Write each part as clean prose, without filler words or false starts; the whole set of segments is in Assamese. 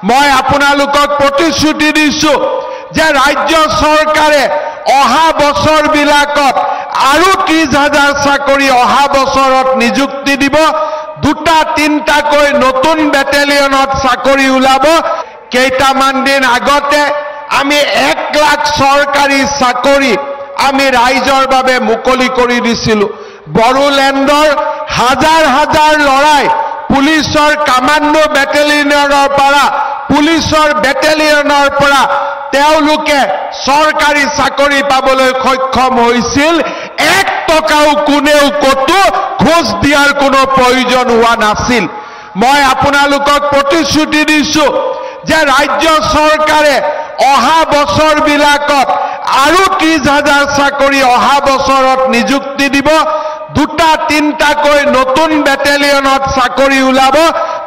মই আপোনালোকক প্ৰতিশ্ৰুতি দিছো যে ৰাজ্য চৰকাৰে অহা বছৰবিলাকত আৰু 30,000 চাকৰি অহা বছৰত নিযুক্তি দিব। 2-3টাকৈ নতুন বেটেলিয়নত চাকৰি ওলাব। কেইটামান দিন আগতে আমি 1 লাখ চৰকাৰী চাকৰি আমি ৰাইজৰ বাবে মুকলি কৰি দিছিলো। বড়োলেণ্ডৰ হাজাৰ হাজাৰ লৰাই পুলিচৰ কামাণ্ডো বেটেলিয়নৰ পৰা পুলিচৰ বেটেলিয়নৰ পৰা তেওঁলোকে চৰকাৰী চাকৰি পাবলৈ সক্ষম হৈছিল। 1 টকাও কোনেও কতো ঘোষ দিয়াৰ কোনো প্ৰয়োজন হোৱা নাছিল। মই আপোনালোকক প্ৰতিশ্ৰুতি দিছো যে ৰাজ্য চৰকাৰে অহা বছৰবিলাকত আৰু 30,000 চাকৰি অহা বছৰত নিযুক্তি দিব। 2-3টাকৈ নতুন বেটেলিয়নত চাকৰি ওলাব।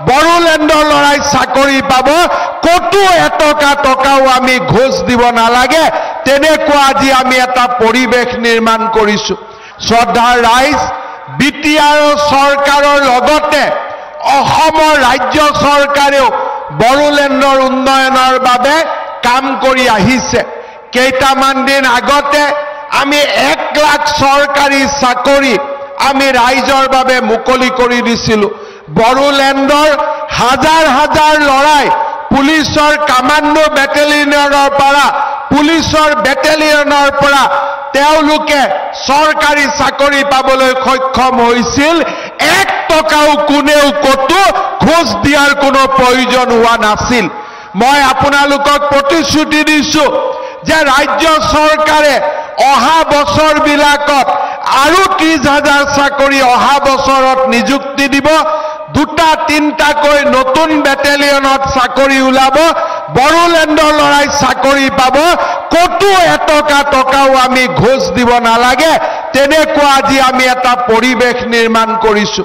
বড়োলেণ্ডৰ লৰাই চাকৰি পাব। কতো টকাও আমি ঘোষ দিব নালাগে। তেনেকুৱা আজি আমি এটা পৰিৱেশ নিৰ্মাণ কৰিছো। শ্ৰদ্ধাৰ ৰাইজ, বিটিআৰ চৰকাৰৰ লগতে অসমৰ ৰাজ্য চৰকাৰেও বড়োলেণ্ডৰ উন্নয়নৰ বাবে কাম কৰি আহিছে। কেইটামান দিন আগতে আমি 1 লাখ চৰকাৰী চাকৰি আমি ৰাইজৰ বাবে মুকলি কৰি দিছিলো। বড়োলেণ্ডৰ হাজাৰ হাজাৰ লৰাই পুলিচৰ কামাণ্ডো বেটেলিয়নৰ পৰা পুলিচৰ বেটেলিয়নৰ পৰা তেওঁলোকে চৰকাৰী চাকৰি পাবলৈ সক্ষম হৈছিল। 1 টকাও কোনেও কতো ঘোষ দিয়াৰ কোনো প্ৰয়োজন হোৱা নাছিল। মই আপোনালোকক প্ৰতিশ্ৰুতি দিছো যে ৰাজ্য চৰকাৰে অহা বছৰবিলাকত আৰু 30,000 চাকৰি অহা বছৰত নিযুক্তি দিব। 2-3টাকৈ নতুন বেটেলিয়নত চাকৰি ওলাব। বড়োলেণ্ডৰ লৰাই চাকৰি পাব। কতো টকাও আমি ঘোষ দিব নালাগে। তেনেকুৱা আজি আমি এটা পৰিৱেশ নিৰ্মাণ কৰিছো।